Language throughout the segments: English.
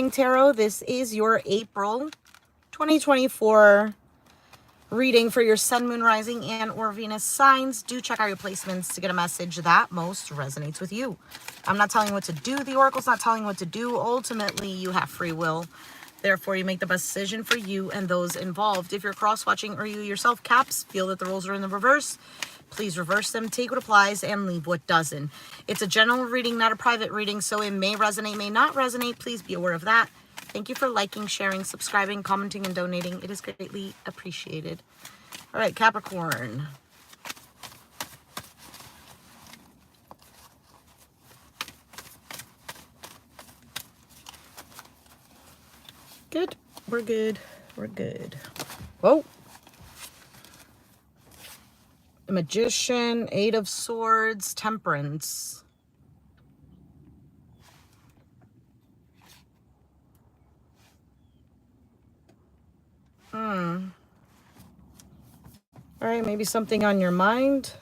reading tarot. This is your April 2024 reading for your sun, moon, rising, and or Venus signs. Do check out your placements to get a message that most resonates with you. I'm not telling you what to do. The oracle's not telling you what to do. Ultimately, you have free will. Therefore, you make the best decision for you and those involved. If you're cross-watching or you yourself, Caps, feel that the roles are in the reverse, please reverse them, take what applies, and leave what doesn't. It's a general reading, not a private reading, so it may resonate, may not resonate. Please be aware of that. Thank you for liking, sharing, subscribing, commenting, and donating. It is greatly appreciated. All right, Capricorn. Good. We're good. We're good. Whoa. The Magician, Eight of Swords, Temperance. All right, maybe something on your mind.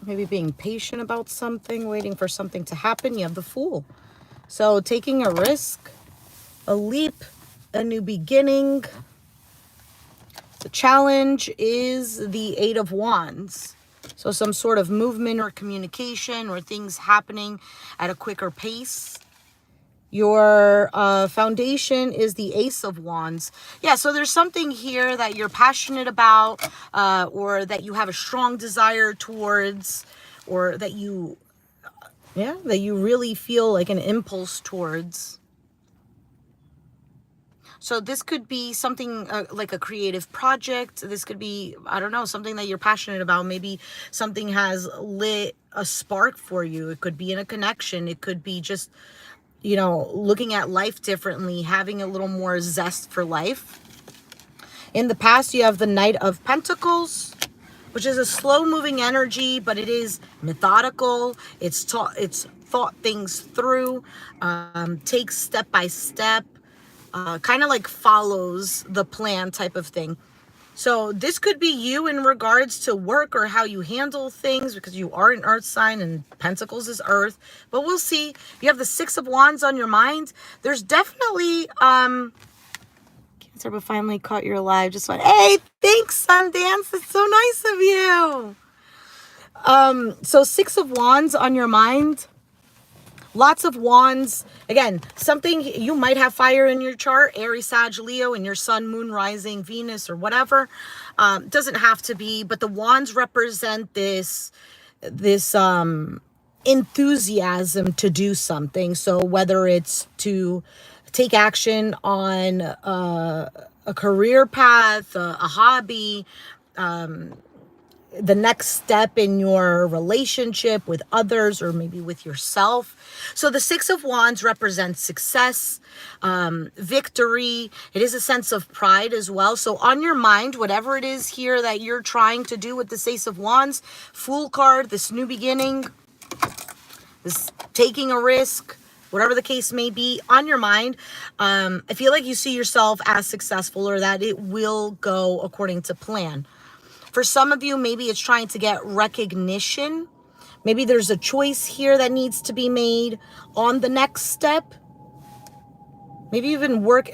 Maybe being patient about something, waiting for something to happen. You have the Fool. So taking a risk, a leap, a new beginning. The challenge is the Eight of Wands. So some sort of movement or communication or things happening at a quicker pace. Your foundation is the Ace of Wands. Yeah, so there's something here that you're passionate about or that you have a strong desire towards, or that you, that you really feel like an impulse towards. So this could be something like a creative project. This could be, I don't know, something that you're passionate about. Maybe something has lit a spark for you. It could be in a connection. It could be just, you know, looking at life differently, having a little more zest for life. In the past, you have the Knight of Pentacles, which is a slow-moving energy, but it is methodical. It's thought things through, takes step by step, kind of like follows the plan type of thing. So this could be you in regards to work or how you handle things, because you are an earth sign and Pentacles is earth. But we'll see. You have the Six of Wands on your mind. There's definitely, Cancer, but finally caught you alive. Just went, hey, thanks, Sundance. It's so nice of you. So Six of Wands on your mind. Lots of wands. Again, something, you might have fire in your chart, Aries, Sag, Leo, in your sun, moon, rising, Venus, or whatever. Doesn't have to be, but the wands represent this enthusiasm to do something. So whether it's to take action on a career path, a hobby, the next step in your relationship with others or maybe with yourself. So the Six of Wands represents success, victory. It is a sense of pride as well. So on your mind, whatever it is here that you're trying to do with the Ace of Wands, Fool card, this new beginning, this taking a risk, whatever the case may be, on your mind, I feel like you see yourself as successful, or that it will go according to plan. For some of you, maybe it's trying to get recognition. Maybe there's a choice here that needs to be made on the next step. Maybe even work.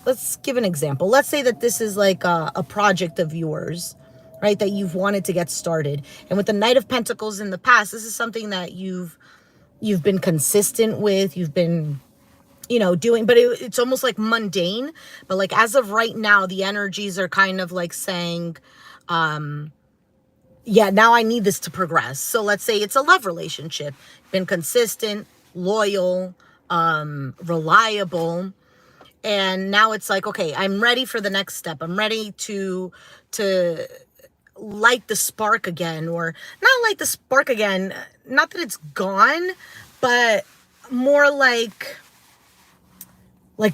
Let's give an example. Let's say that this is like a project of yours, right, that you've wanted to get started. And with the Knight of Pentacles in the past, this is something that you've been consistent with. You've been, you know, doing, but it's almost like mundane. But like as of right now, the energies are kind of like saying, yeah, now I need this to progress. So let's say it's a love relationship, been consistent, loyal, reliable. And now it's like, okay, I'm ready for the next step. I'm ready to light the spark again, or not light the spark again. Not that it's gone, but more like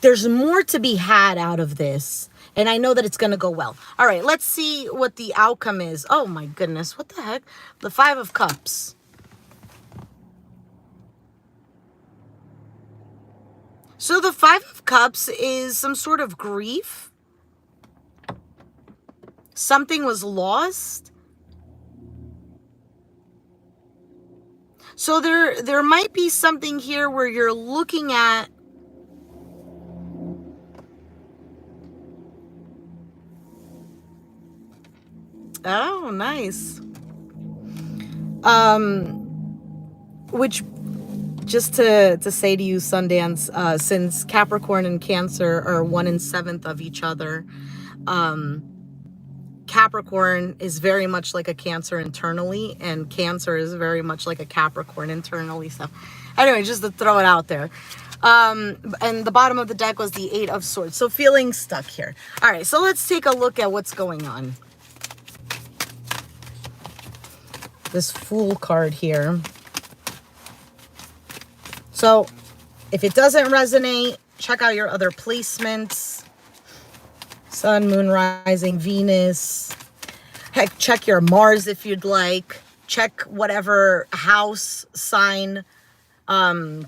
there's more to be had out of this. And I know that it's going to go well. All right, let's see what the outcome is. Oh my goodness, what the heck? The Five of Cups. So the Five of Cups is some sort of grief. Something was lost. So there might be something here where you're looking at oh, nice. Which just to say to you, Sundance, since Capricorn and Cancer are 1 and 7th of each other, Capricorn is very much like a Cancer internally, and Cancer is very much like a Capricorn internally. So anyway, just to throw it out there. And the bottom of the deck was the 8 of Swords. So feeling stuck here. All right, so let's take a look at what's going on. This Fool card here. So if it doesn't resonate, check out your other placements. Sun, Moon, Rising, Venus. Heck, check your Mars if you'd like. Check whatever house, sign, you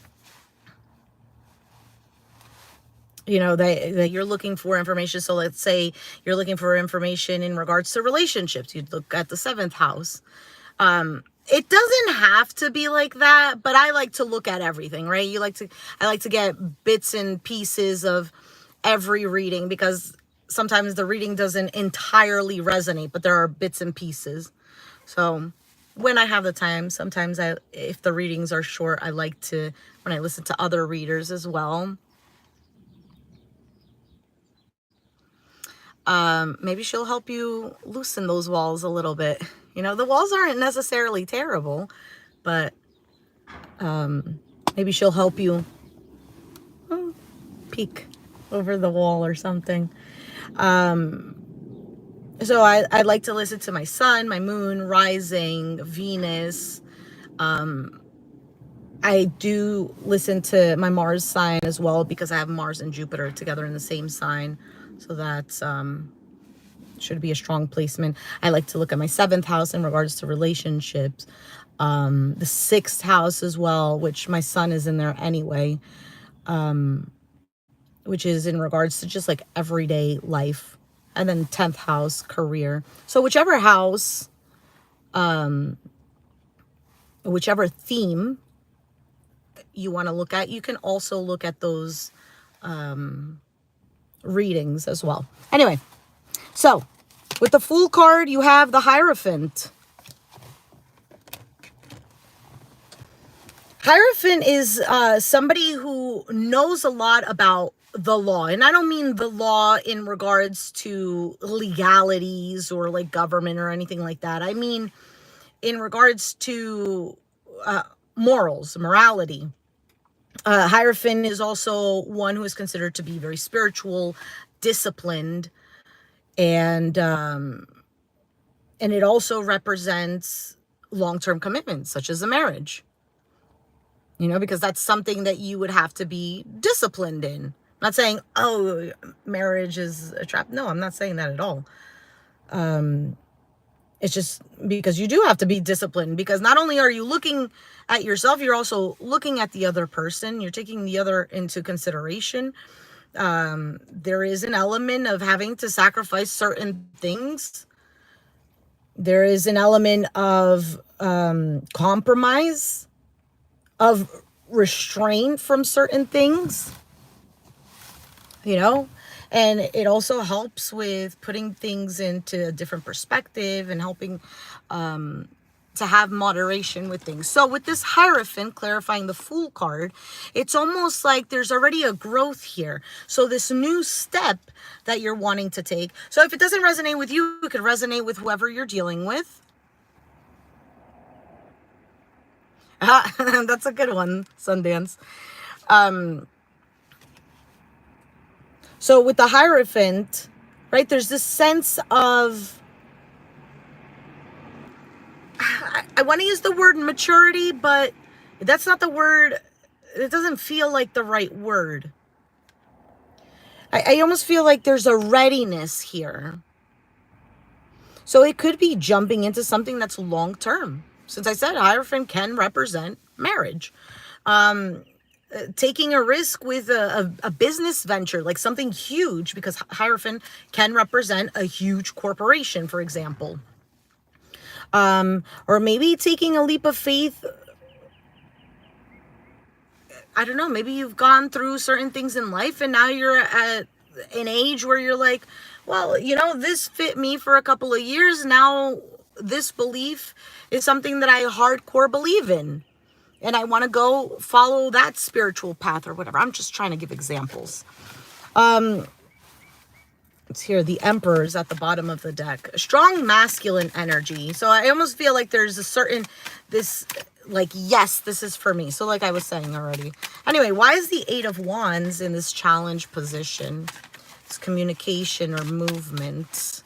know, that you're looking for information. So let's say you're looking for information in regards to relationships. You'd look at the 7th house. It doesn't have to be like that, but I like to look at everything, right? I like to get bits and pieces of every reading, because sometimes the reading doesn't entirely resonate, but there are bits and pieces. So when I have the time, sometimes if the readings are short, I like to, when I listen to other readers as well. Maybe she'll help you loosen those walls a little bit. You know, the walls aren't necessarily terrible, but maybe she'll help you peek over the wall or something. So I like to listen to my sun, my moon, rising, Venus. I do listen to my Mars sign as well, because I have Mars and Jupiter together in the same sign. So that's should be a strong placement. I like to look at my 7th house in regards to relationships. The 6th house as well, which my sun is in there anyway, which is in regards to just like everyday life. And then 10th house, career. So whichever house, whichever theme you want to look at, you can also look at those readings as well. Anyway, so with the Fool card, you have the Hierophant. Hierophant is somebody who knows a lot about the law. And I don't mean the law in regards to legalities or like government or anything like that. I mean in regards to morals, morality. Hierophant is also one who is considered to be very spiritual, disciplined, and it also represents long-term commitments, such as a marriage. You know, because that's something that you would have to be disciplined in. I'm not saying, oh, marriage is a trap. No, I'm not saying that at all. It's just because you do have to be disciplined, because not only are you looking at yourself, you're also looking at the other person. You're taking the other into consideration. There is an element of having to sacrifice certain things. There is an element of compromise, of restraint from certain things, you know, and it also helps with putting things into a different perspective and helping to have moderation with things. So with this Hierophant clarifying the Fool card, it's almost like there's already a growth here. So this new step that you're wanting to take. So if it doesn't resonate with you, it could resonate with whoever you're dealing with. That's a good one, Sundance. So with the Hierophant, right, there's this sense of, I want to use the word maturity, but that's not the word. It doesn't feel like the right word. I almost feel like there's a readiness here. So it could be jumping into something that's long-term. Since I said Hierophant can represent marriage. Taking a risk with a business venture, like something huge, because Hierophant can represent a huge corporation, for example. Or maybe taking a leap of faith I don't know, maybe you've gone through certain things in life and now you're at an age where you're like, well, you know, this fit me for a couple of years. Now this belief is something that I hardcore believe in. And I want to go follow that spiritual path or whatever. I'm just trying to give examples. It's here. The Emperor is at the bottom of the deck. A strong masculine energy. So I almost feel like there's a certain, this, like, yes, this is for me. So like I was saying already. Anyway, why is the Eight of Wands in this challenge position? It's communication or movement.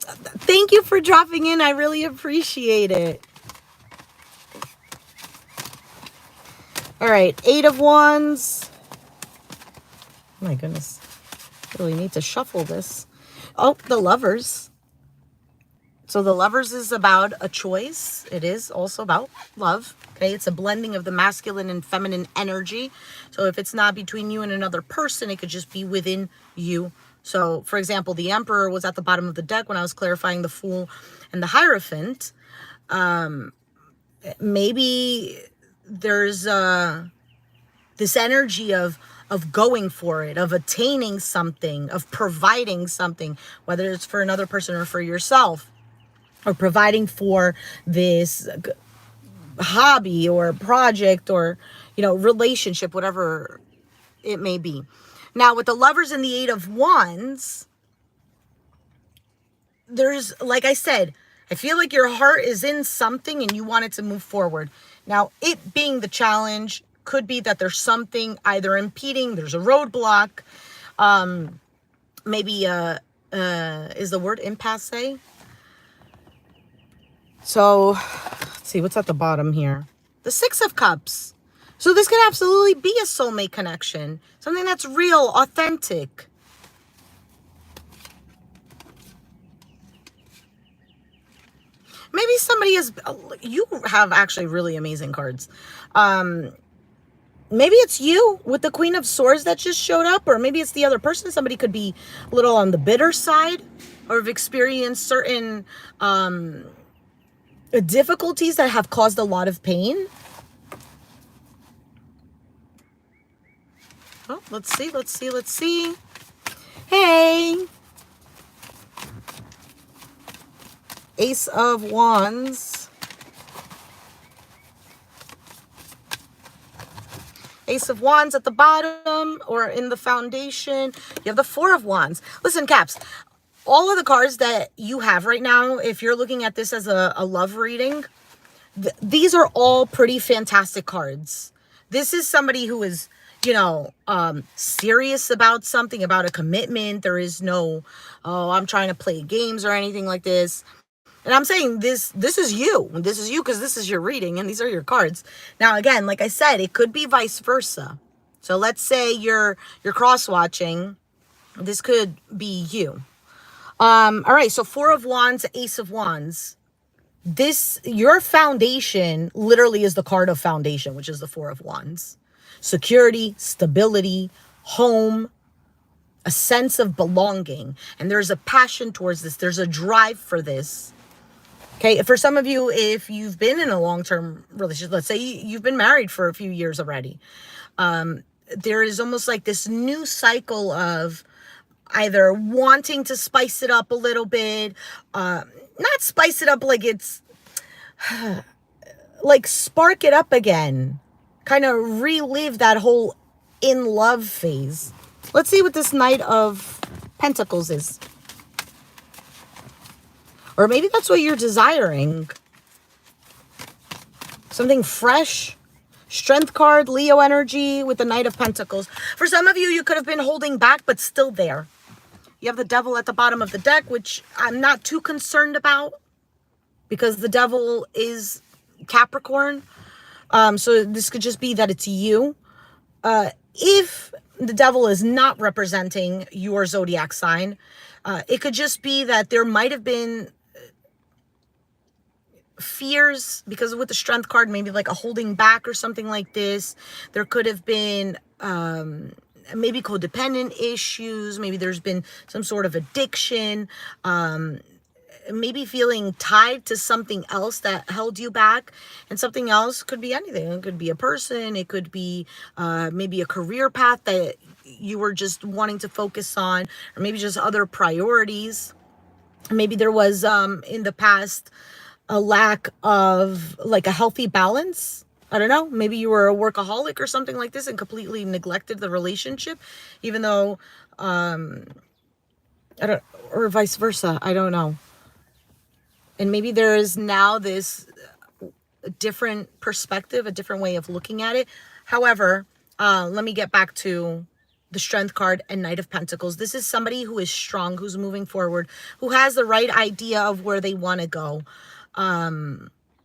Thank you for dropping in. I really appreciate it. All right, Eight of Wands. Oh my goodness. Really need to shuffle this. Oh, the Lovers. So the Lovers is about a choice. It is also about love. Okay, it's a blending of the masculine and feminine energy. So if it's not between you and another person, it could just be within you. So, for example, the Emperor was at the bottom of the deck when I was clarifying the Fool and the Hierophant. Maybe there's this energy of going for it, of attaining something, of providing something, whether it's for another person or for yourself, or providing for this hobby or project or, you know, relationship, whatever it may be. Now, with the Lovers and the Eight of Wands, there's, like I said, I feel like your heart is in something and you want it to move forward. Now, it being the challenge could be that there's something either impeding, there's a roadblock, maybe is the word impasse? So, let's see, what's at the bottom here? The Six of Cups. So this could absolutely be a soulmate connection. Something that's real, authentic. Maybe somebody is, you have actually really amazing cards. Maybe it's you with the Queen of Swords that just showed up, or maybe it's the other person. Somebody could be a little on the bitter side or have experienced certain difficulties that have caused a lot of pain. Oh, let's see. Hey. Ace of Wands. Ace of Wands at the bottom or in the foundation. You have the Four of Wands. Listen, Caps, all of the cards that you have right now, if you're looking at this as a love reading, these are all pretty fantastic cards. This is somebody who is, you know, serious about something, about a commitment. There is no, oh, I'm trying to play games or anything like this. And I'm saying this is you. This is you because this is your reading and these are your cards. Now, again, like I said, it could be vice versa. So let's say you're cross-watching. This could be you. All right, so Four of Wands, Ace of Wands. This, your foundation literally is the card of foundation, which is the Four of Wands. Security, stability, home, a sense of belonging. And there's a passion towards this. There's a drive for this. Okay, for some of you, if you've been in a long-term relationship, let's say you've been married for a few years already, there is almost like this new cycle of either wanting to spice it up a little bit, not spice it up like it's, like spark it up again, kind of relive that whole in love phase. Let's see what this Knight of Pentacles is. Or maybe that's what you're desiring. Something fresh. Strength card, Leo energy with the Knight of Pentacles. For some of you, you could have been holding back, but still there. You have the Devil at the bottom of the deck, which I'm not too concerned about because the Devil is Capricorn. So this could just be that it's you. If the Devil is not representing your zodiac sign, it could just be that there might have been fears because with the Strength card, maybe like a holding back or something like this. There could have been maybe codependent issues. Maybe there's been some sort of addiction. maybe feeling tied to something else that held you back. And something else could be anything. It could be a person. It could be maybe a career path that you were just wanting to focus on, or maybe just other priorities. Maybe there was in the past a lack of like a healthy balance. I don't know. Maybe you were a workaholic or something like this and completely neglected the relationship, even though, I don't, or vice versa. I don't know. And maybe there is now this different perspective, a different way of looking at it. However, let me get back to the Strength card and Knight of Pentacles. This is somebody who is strong, who's moving forward, who has the right idea of where they want to go.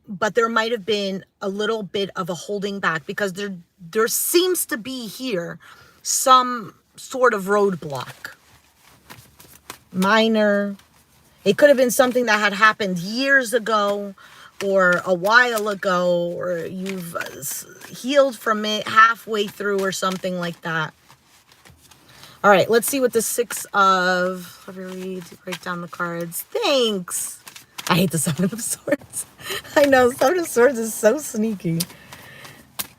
But there might have been a little bit of a holding back because there seems to be here some sort of roadblock. Minor. It could have been something that had happened years ago or a while ago, or you've healed from it halfway through or something like that. All right, let's see what the Six of... Let me read, break down the cards. Thanks. I hate the Seven of Swords. I know, Seven of Swords is so sneaky.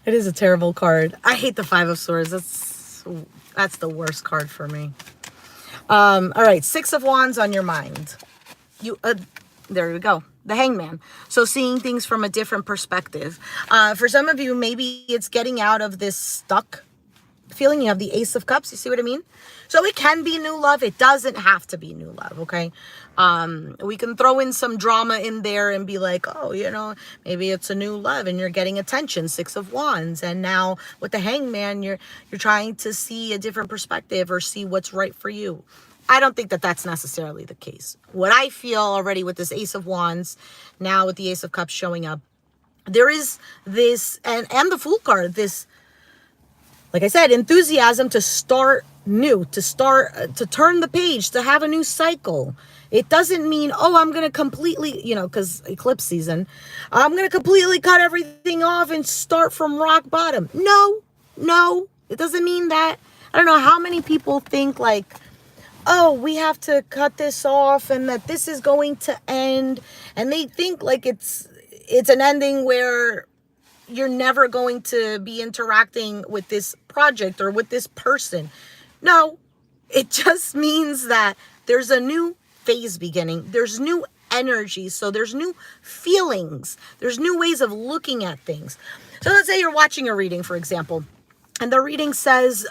It is a terrible card. I hate the Five of Swords. That's the worst card for me. All right, Six of Wands on your mind. There we go. The Hangman. So seeing things from a different perspective. For some of you, maybe it's getting out of this stuck feeling. You have the Ace of Cups. You see what I mean? So it can be new love. It doesn't have to be new love, okay? We can throw in some drama in there and be like, oh, you know, maybe it's a new love and you're getting attention, Six of Wands. And now with the Hangman, you're trying to see a different perspective or see what's right for you. I don't think that that's necessarily the case. What I feel already with this Ace of Wands, now with the Ace of Cups showing up, there is this, and the Fool card, this, like I said, enthusiasm to start new, to turn the page, to have a new cycle. It doesn't mean, oh, I'm going to completely, you know, because eclipse season, I'm going to completely cut everything off and start from rock bottom. No, it doesn't mean that. I don't know how many people think like, oh, we have to cut this off and that this is going to end. And they think like it's an ending where you're never going to be interacting with this project or with this person. No, it just means that there's a new phase beginning. There's new energy. So there's new feelings. There's new ways of looking at things. So let's say you're watching a reading, for example, and the reading says,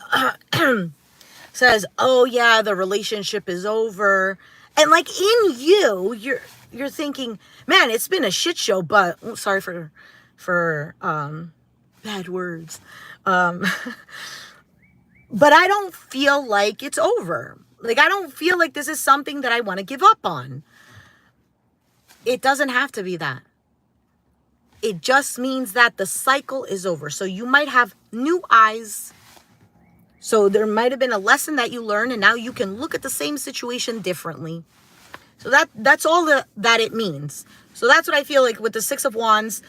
oh yeah, the relationship is over. And like in you're thinking, man, it's been a shit show, but sorry for bad words. But I don't feel like it's over. Like, I don't feel like this is something that I want to give up on. It doesn't have to be that. It just means that the cycle is over. So you might have new eyes. So there might have been a lesson that you learned, and now you can look at the same situation differently. So that's all that it means. So that's what I feel like with the Six of Wands,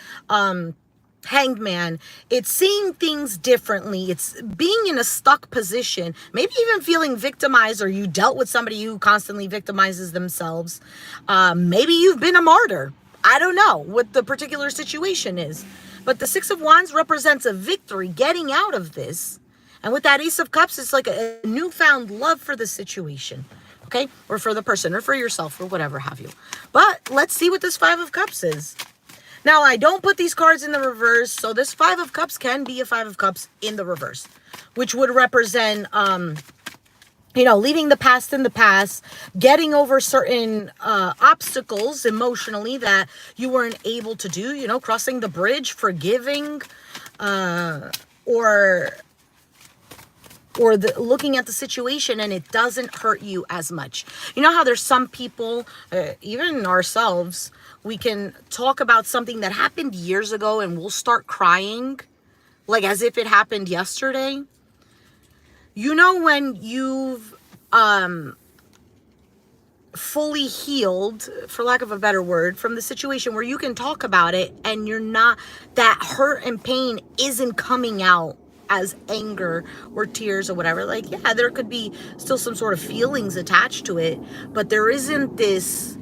Hanged Man. It's seeing things differently. It's being in a stuck position, maybe even feeling victimized, or you dealt with somebody who constantly victimizes themselves. Maybe you've been a martyr. I don't know what the particular situation is. But the Six of Wands represents a victory, getting out of this. And with that Ace of Cups, it's like a newfound love for the situation. Okay? Or for the person, or for yourself, or whatever have you. But let's see what this Five of Cups is. Now, I don't put these cards in the reverse, so this Five of Cups can be a Five of Cups in the reverse, which would represent, leaving the past in the past, getting over certain obstacles emotionally that you weren't able to do, crossing the bridge, forgiving, or looking at the situation and it doesn't hurt you as much. You know how there's some people, even ourselves, we can talk about something that happened years ago and we'll start crying like as if it happened yesterday. When you've fully healed, for lack of a better word, from the situation where you can talk about it and you're not, that hurt and pain isn't coming out as anger or tears or whatever. Like, yeah, there could be still some sort of feelings attached to it, but there isn't this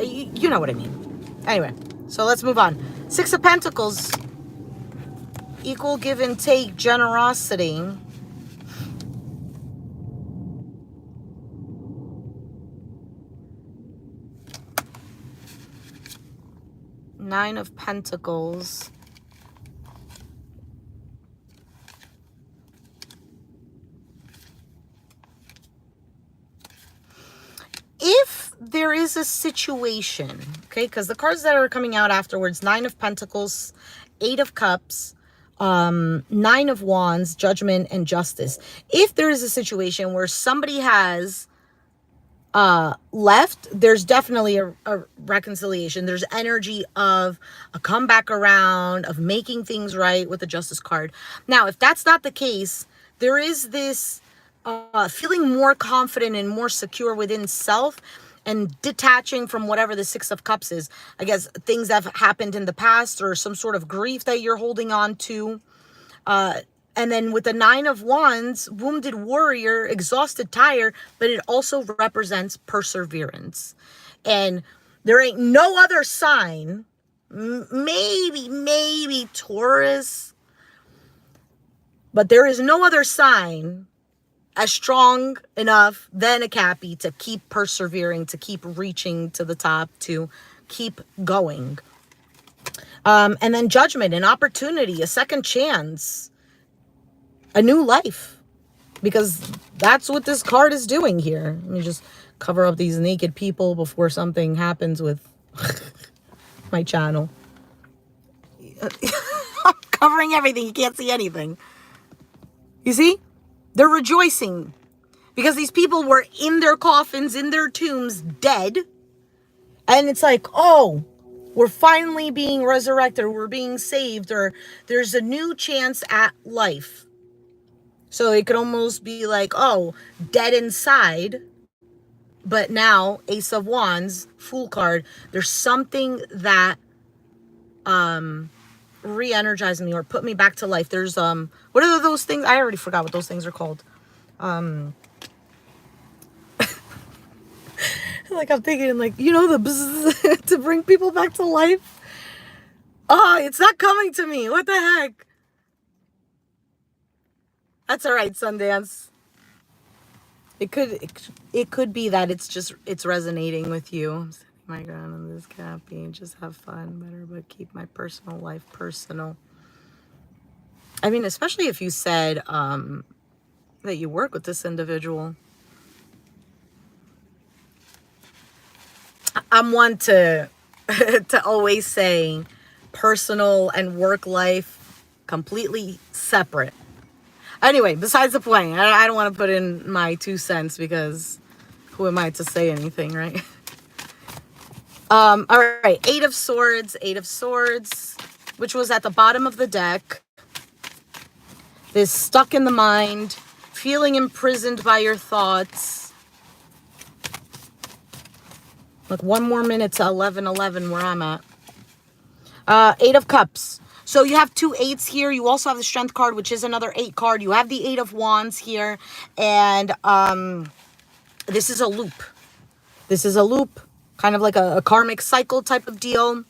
You know what I mean. Anyway, so let's move on. Six of Pentacles, equal give and take, generosity. Nine of Pentacles. If there is a situation, okay, because the cards that are coming out afterwards, Nine of Pentacles, Eight of Cups, Nine of Wands, Judgment, and Justice. If there is a situation where somebody has left, there's definitely a reconciliation. There's energy of a comeback around, of making things right with the Justice card. Now, if that's not the case, there is this feeling more confident and more secure within self and detaching from whatever the Six of Cups is. I guess things that have happened in the past or some sort of grief that you're holding on to. And then with the Nine of Wands, wounded warrior, exhausted, tired, but it also represents perseverance. And there ain't no other sign, maybe Taurus, but there is no other sign as strong enough than a Cappy to keep persevering, to keep reaching to the top, to keep going. And then Judgment, an opportunity, a second chance, a new life, because that's what this card is doing here. Let me just cover up these naked people before something happens with my channel. I'm covering everything. You can't see anything. You see? They're rejoicing because these people were in their coffins, in their tombs, dead. And it's like, oh, we're finally being resurrected, or we're being saved, or there's a new chance at life. So it could almost be like, oh, dead inside, but now Ace of Wands, Fool card. There's something that re-energized me or put me back to life. There's what are those things? I already forgot what those things are called. Like I'm thinking, like, you know, the bzzz, to bring people back to life. Oh, it's not coming to me. What the heck? That's all right, Sundance. It could be that it's resonating with you. I'm setting my ground on this Cappy and just have fun better, but keep my personal life personal. I mean, especially if you said that you work with this individual. I'm one to to always say personal and work life completely separate. Anyway, besides the point, I don't want to put in my 2 cents because who am I to say anything, right? All right, Eight of Swords, which was at the bottom of the deck. This stuck in the mind, feeling imprisoned by your thoughts. Like 1 more minute to 11:11 where I'm at. Eight of Cups. So you have 2 8s here. You also have the Strength card, which is another 8 card. You have the Eight of Wands here. And this is a loop. This is a loop. Kind of like a karmic cycle type of deal.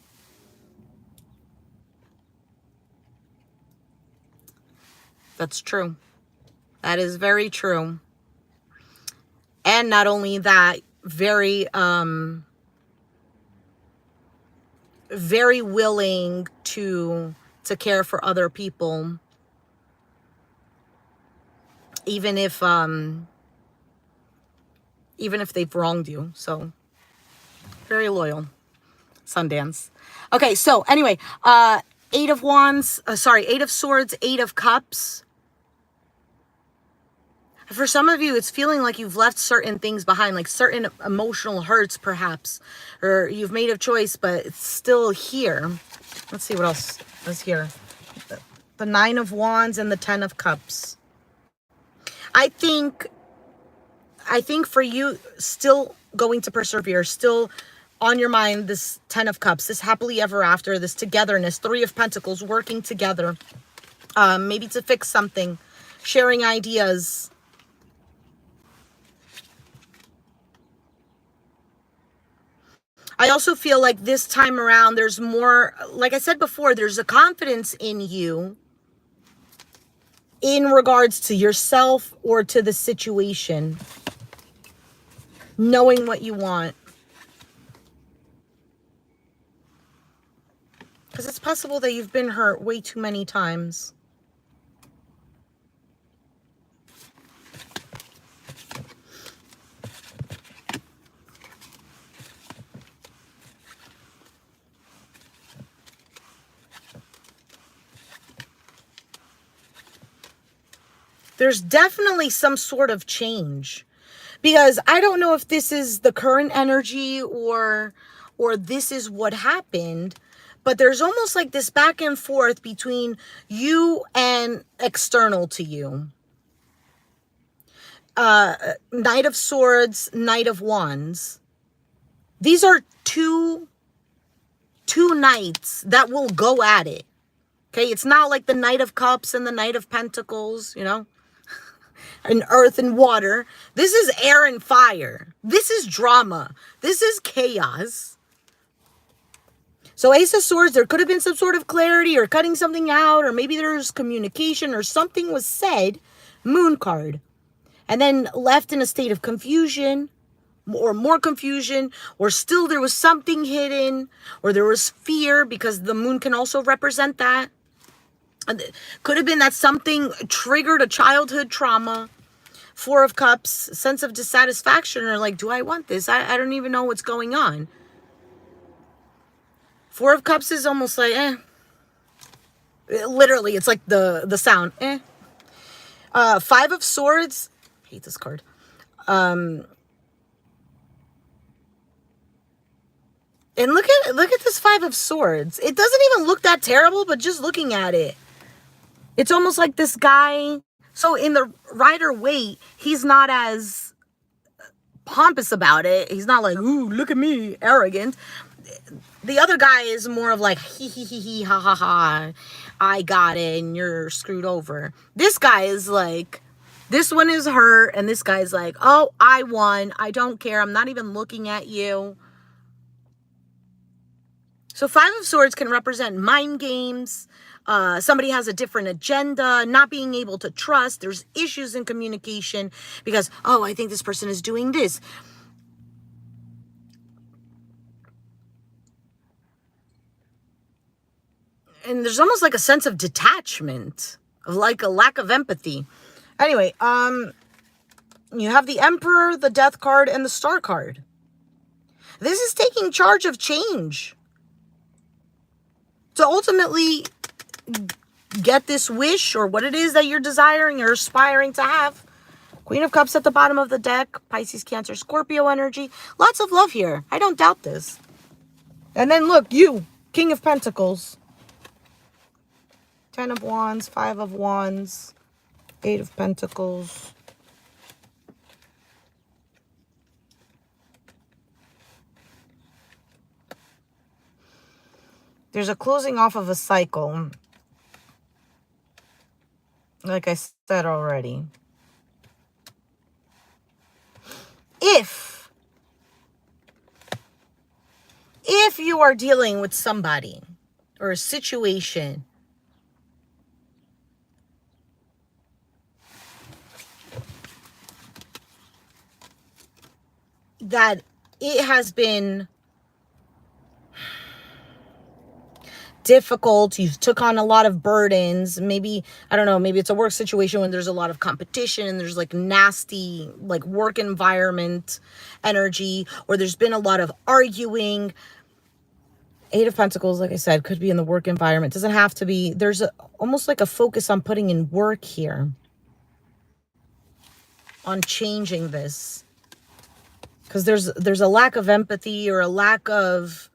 That's true. That is very true. And not only that, very very willing to care for other people, even if they've wronged you. So very loyal, Sundance. Okay, so anyway, Eight of Wands, Eight of Swords, Eight of Cups. For some of you, it's feeling like you've left certain things behind, like certain emotional hurts, perhaps, or you've made a choice, but it's still here. Let's see what else is here. The Nine of Wands and the Ten of Cups. I think for you, still going to persevere, still on your mind, this Ten of Cups, this happily ever after, this togetherness, Three of Pentacles, working together, maybe to fix something, sharing ideas. I also feel like this time around, there's more, like I said before, there's a confidence in you in regards to yourself or to the situation, knowing what you want. Because it's possible that you've been hurt way too many times. There's definitely some sort of change, because I don't know if this is the current energy or this is what happened, but there's almost like this back and forth between you and external to you. Knight of Swords, Knight of Wands. These are two knights that will go at it. Okay, it's not like the Knight of Cups and the Knight of Pentacles, you know, and earth and water. This is air and fire. This is drama. This is chaos. So Ace of Swords, there could have been some sort of clarity or cutting something out, or maybe there's communication or something was said. Moon card. And then left in a state of confusion, or more confusion, or still there was something hidden, or there was fear, because the moon can also represent that. Could have been that something triggered a childhood trauma. Four of Cups, sense of dissatisfaction, or like, do I want this? I don't even know what's going on. Four of Cups is almost like, literally, it's like the sound, Five of Swords, I hate this card. And look at this Five of Swords. It doesn't even look that terrible, but just looking at it, it's almost like this guy. So in the Rider-Waite, he's not as pompous about it. He's not like, ooh, look at me, arrogant. The other guy is more of like, he, ha, ha, ha, I got it, and you're screwed over. This guy is like, this one is hurt, and this guy's like, oh, I won. I don't care. I'm not even looking at you. So Five of Swords can represent mind games. Somebody has a different agenda, not being able to trust. There's issues in communication because, oh, I think this person is doing this. And there's almost like a sense of detachment, of like a lack of empathy. Anyway, you have the Emperor, the Death card, and the Star card. This is taking charge of change to ultimately get this wish or what it is that you're desiring or aspiring to have. Queen of Cups at the bottom of the deck. Pisces, Cancer, Scorpio energy. Lots of love here. I don't doubt this. And then look, you, King of Pentacles. 10 of Wands, 5 of Wands, 8 of Pentacles. There's a closing off of a cycle. Like I said already. If you are dealing with somebody or a situation that it has been difficult, you've took on a lot of burdens, maybe, I don't know, maybe it's a work situation when there's a lot of competition and there's like nasty, like work environment energy, or there's been a lot of arguing. 8 of Pentacles, like I said, could be in the work environment. Doesn't have to be. There's almost like a focus on putting in work here, on changing this, because there's a lack of empathy or a lack of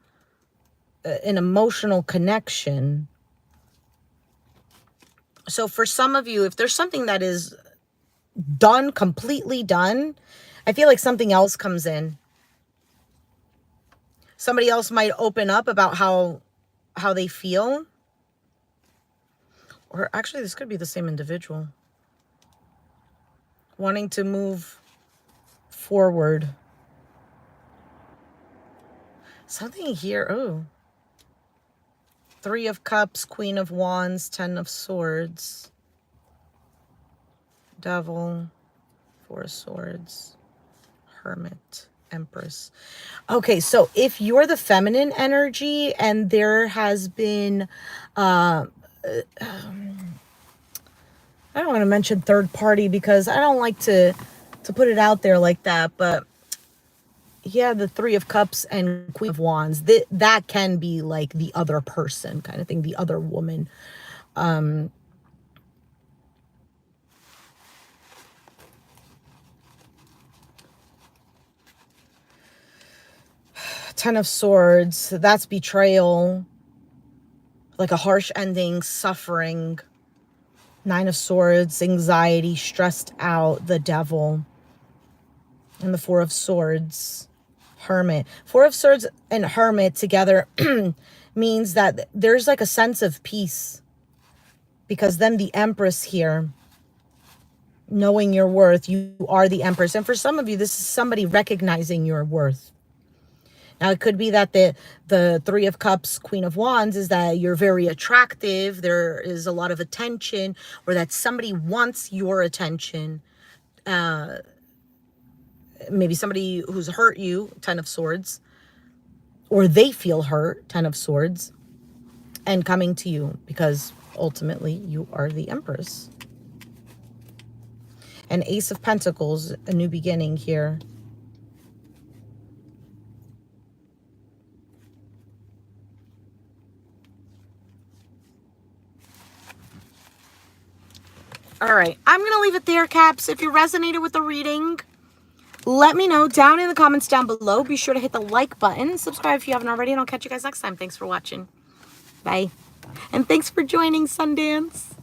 an emotional connection. So for some of you, if there's something that is done, completely done, I feel like something else comes in. Somebody else might open up about how they feel. Or actually, this could be the same individual wanting to move forward. Something here. Oh. 3 of Cups, Queen of Wands, 10 of Swords. Devil, 4 of Swords. Hermit, Empress. Okay, so if you're the feminine energy and there has been, I don't want to mention third party because I don't like to put it out there like that, but yeah, the 3 of Cups and Queen of Wands, that can be like the other person kind of thing, the other woman. 10 of Swords, that's betrayal, like a harsh ending, suffering. 9 of Swords, anxiety, stressed out, the Devil. And the 4 of Swords, Hermit. 4 of Swords and Hermit together means that there's like a sense of peace. Because then the Empress here, knowing your worth, you are the Empress. And for some of you, this is somebody recognizing your worth. Now, it could be that the 3 of Cups, Queen of Wands, is that you're very attractive. There is a lot of attention, or that somebody wants your attention. Maybe somebody who's hurt you, 10 of Swords, or they feel hurt, 10 of Swords, and coming to you because ultimately you are the Empress. And Ace of Pentacles, a new beginning here. All right, I'm going to leave it there, Caps. If you resonated with the reading, let me know down in the comments down below. Be sure to hit the like button. Subscribe if you haven't already, and I'll catch you guys next time. Thanks for watching. Bye. And thanks for joining Sundance.